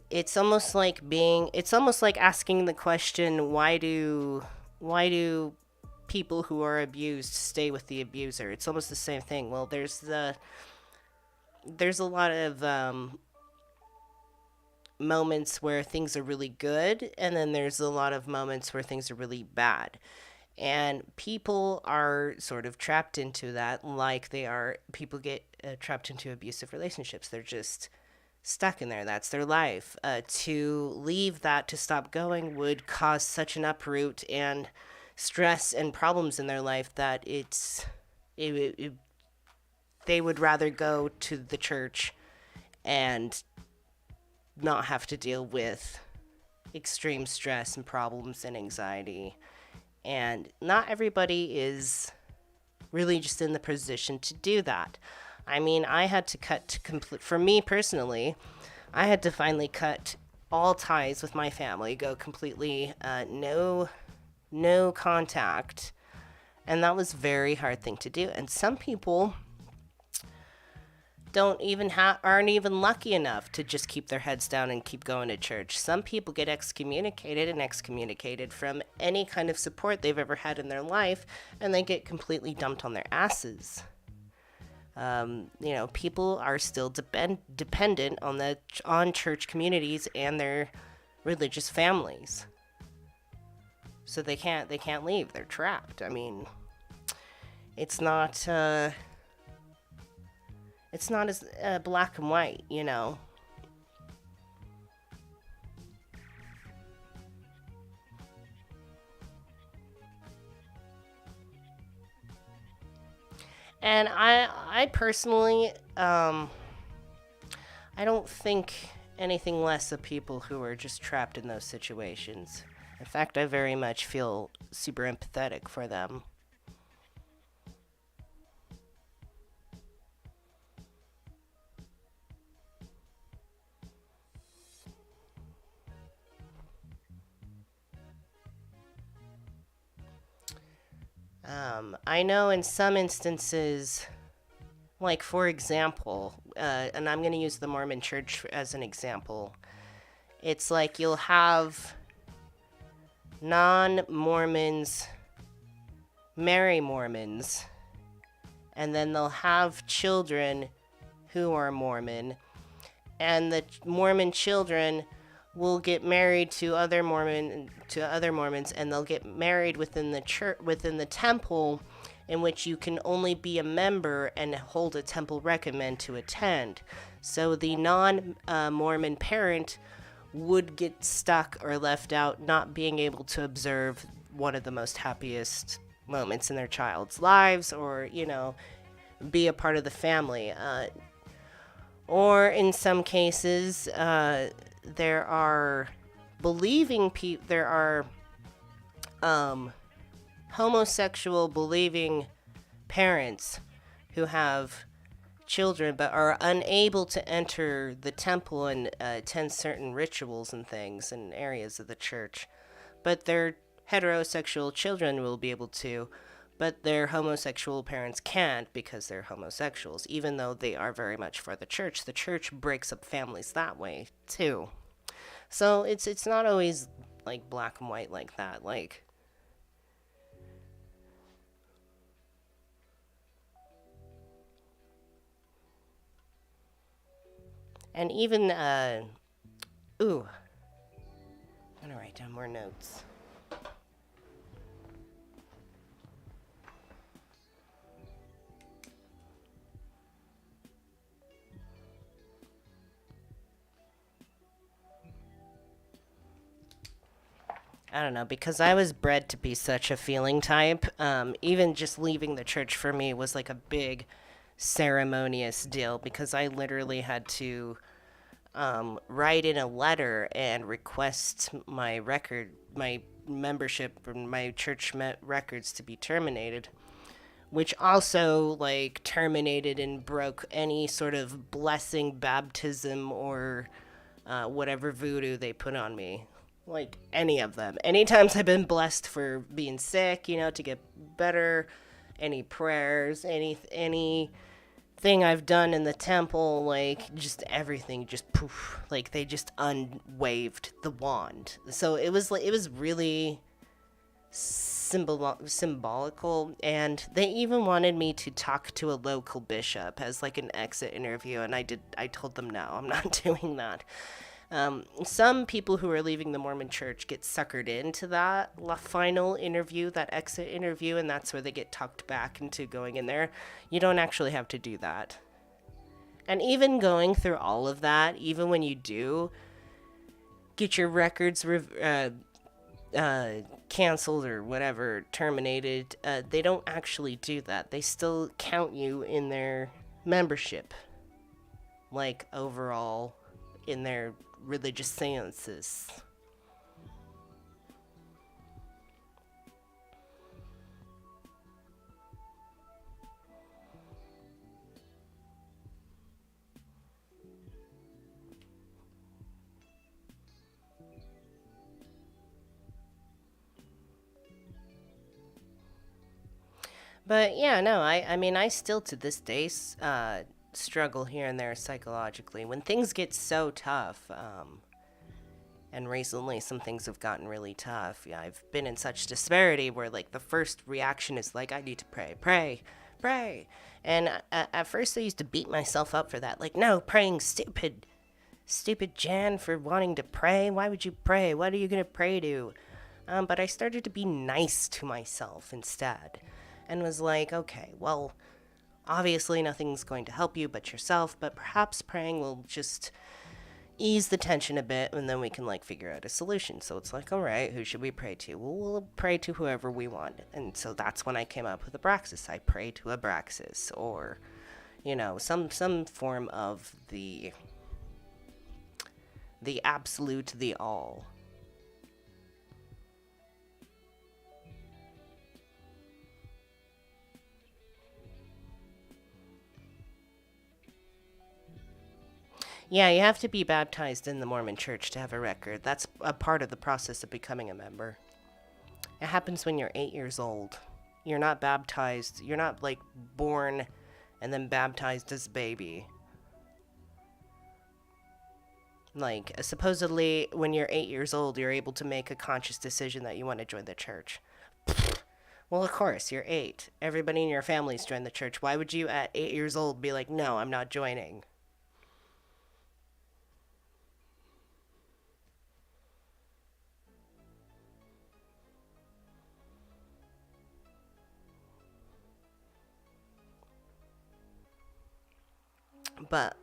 It's almost like asking the question, why do people who are abused stay with the abuser? It's almost the same thing. Well, there's a lot of moments where things are really good, and then there's a lot of moments where things are really bad. And people are sort of trapped into that, like people get trapped into abusive relationships. They're just stuck in there. That's their life. To leave that, to stop going, would cause such an uproot and stress and problems in their life that they would rather go to the church and not have to deal with extreme stress and problems and anxiety. And not everybody is really just in the position to do that. I mean, I had to for me personally, I had to finally cut all ties with my family, go completely no contact. And that was a very hard thing to do. And some people aren't even lucky enough to just keep their heads down and keep going to church. Some people get excommunicated from any kind of support they've ever had in their life, and they get completely dumped on their asses. People are still dependent on church communities and their religious families. So they can't leave. They're trapped. I mean, it's not as black and white, you know. And I personally, I don't think anything less of people who are just trapped in those situations. In fact, I very much feel super empathetic for them. I know in some instances, like for example, and I'm going to use the Mormon Church as an example, it's like you'll have non-Mormons marry Mormons, and then they'll have children who are Mormon, and the Mormon children will get married to other Mormons, and they'll get married within the church, within the temple, in which you can only be a member and hold a temple recommend to attend. So the non-Mormon parent would get stuck or left out, not being able to observe one of the most happiest moments in their child's lives, or be a part of the family. Or in some cases, there are homosexual believing parents who have children but are unable to enter the temple and attend certain rituals and things and areas of the church, but their heterosexual children will be able to. but their homosexual parents can't because they're homosexuals, even though they are very much for the church. The church breaks up families that way too. So it's not always like black and white like that. Like, and even ooh, I'm gonna write down more notes. I don't know, because I was bred to be such a feeling type. Even just leaving the church for me was like a big ceremonious deal because I literally had to write in a letter and request my membership, and my church records to be terminated, which also like terminated and broke any sort of blessing, baptism, or whatever voodoo they put on me. Like any of them. Anytimes I've been blessed for being sick, to get better, any prayers, anything I've done in the temple, like just everything just poof, like they just unwaved the wand. So it was really symbolical, and they even wanted me to talk to a local bishop as like an exit interview, and I told them no, I'm not doing that. Some people who are leaving the Mormon church get suckered into that final interview, that exit interview, and that's where they get talked back into going in there. You don't actually have to do that. And even going through all of that, even when you do get your records canceled or whatever, terminated, they don't actually do that. They still count you in their membership, like overall in their religious seances. But yeah, no, I mean, I still to this day struggle here and there psychologically when things get so tough. And recently, some things have gotten really tough. Yeah, I've been in such disparity where, like, the first reaction is like, I need to pray, pray, pray. And at first, I used to beat myself up for that. Like, no, praying stupid. Stupid Jan for wanting to pray. Why would you pray? What are you going to pray to? But I started to be nice to myself instead. And was like, okay, well, obviously nothing's going to help you but yourself, but perhaps praying will just ease the tension a bit, and then we can like figure out a solution. So it's like, all right, who should we pray to? Well, we'll pray to whoever we want. And so that's when I came up with Abraxas. I pray to Abraxas, or some form of the absolute, the all. Yeah, you have to be baptized in the Mormon church to have a record. That's a part of the process of becoming a member. It happens when you're 8 years old. You're not baptized. You're not, like, born and then baptized as a baby. Like, supposedly, when you're 8 years old, you're able to make a conscious decision that you want to join the church. Well, of course, you're 8. Everybody in your family's joined the church. Why would you, at 8 years old, be like, no, I'm not joining? But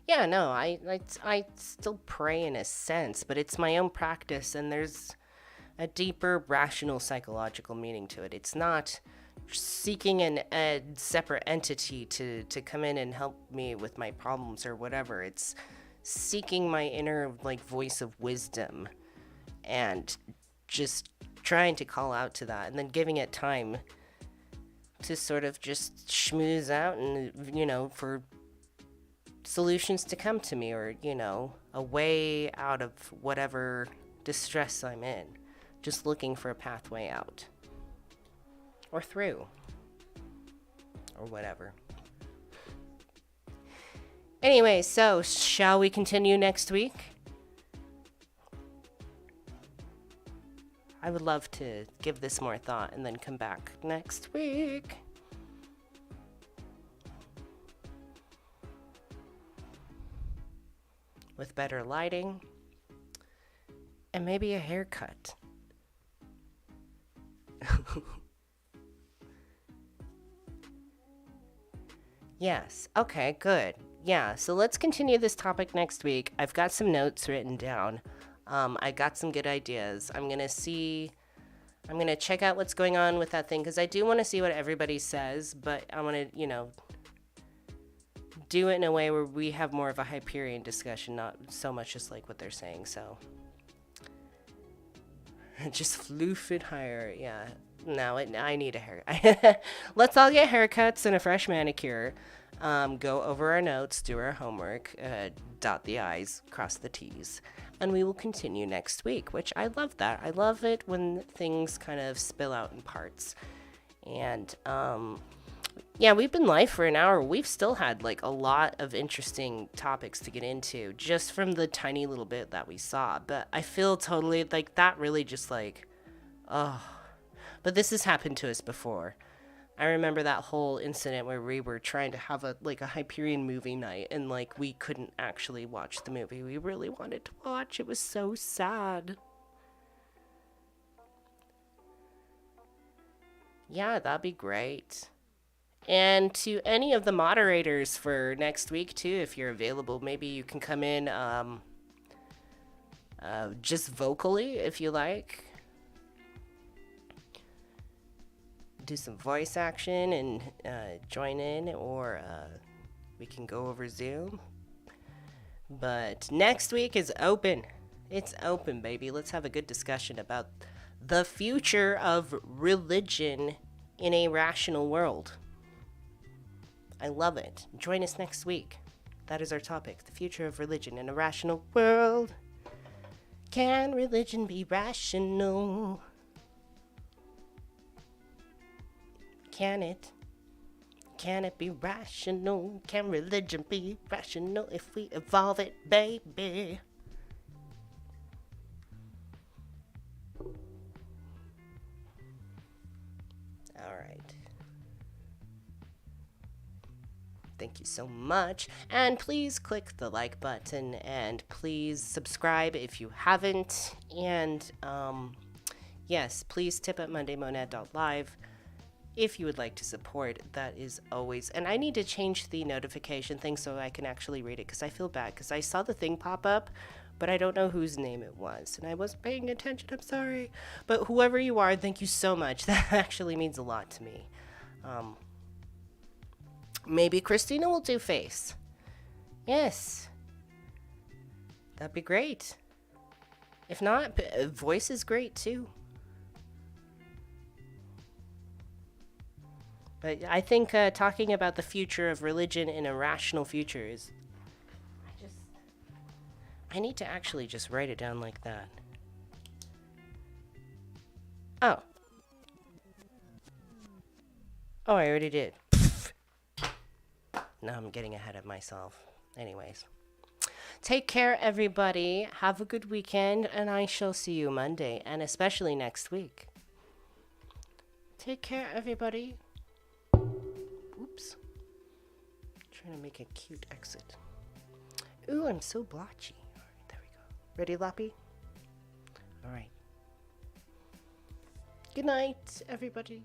yeah, no, I still pray in a sense, but it's my own practice, and there's a deeper rational psychological meaning to it. It's not seeking a separate entity to come in and help me with my problems or whatever. It's seeking my inner like voice of wisdom and just trying to call out to that, and then giving it time to sort of just schmooze out and, for solutions to come to me, or, a way out of whatever distress I'm in. Just looking for a pathway out. or through, or whatever. Anyway, so shall we continue next week? I would love to give this more thought and then come back next week. With better lighting and maybe a haircut. Yes, okay, good. Yeah, so let's continue this topic next week. I've got some notes written down. I got some good ideas. I'm going to check out what's going on with that thing, because I do want to see what everybody says, but I want to, do it in a way where we have more of a Hyperion discussion, not so much just like what they're saying, so. Just floof it higher, yeah. No, I need a haircut. Let's all get haircuts and a fresh manicure. Go over our notes, do our homework, dot the I's, cross the T's. And we will continue next week, which I love that. I love it when things kind of spill out in parts. And, yeah, we've been live for an hour. We've still had, like, a lot of interesting topics to get into, just from the tiny little bit that we saw. But I feel totally, like, that really just, like, oh. But this has happened to us before. I remember that whole incident where we were trying to have a Hyperion movie night, and, like, we couldn't actually watch the movie we really wanted to watch. It was so sad. Yeah, that'd be great. And to any of the moderators for next week, too, if you're available, maybe you can come in just vocally, if you like. Do some voice action and join in, or we can go over Zoom. But next week is open. It's open, baby. Let's have a good discussion about the future of religion in a rational world. I love it. Join us next week. That is our topic, the future of religion in a rational world. Can religion be rational? Can it? Can it be rational? Can religion be rational if we evolve it, baby? All right. Thank you so much. And please click the like button, and please subscribe if you haven't. And yes, please tip at mondaymonad.live if you would like to support. That is always. And I need to change the notification thing so I can actually read it, because I feel bad, because I saw the thing pop up, but I don't know whose name it was, and I wasn't paying attention. I'm sorry. But whoever you are, thank you so much. That actually means a lot to me. Maybe Christina will do face. Yes. That'd be great. If not, voice is great too. But I think talking about the future of religion in a rational future is... I need to actually just write it down like that. Oh. Oh, I already did. Now I'm getting ahead of myself. Anyways. Take care, everybody. Have a good weekend, and I shall see you Monday, and especially next week. Take care, everybody. Oops. Trying to make a cute exit. Ooh, I'm so blotchy. All right, there we go. Ready, Lappy? All right. Good night, everybody.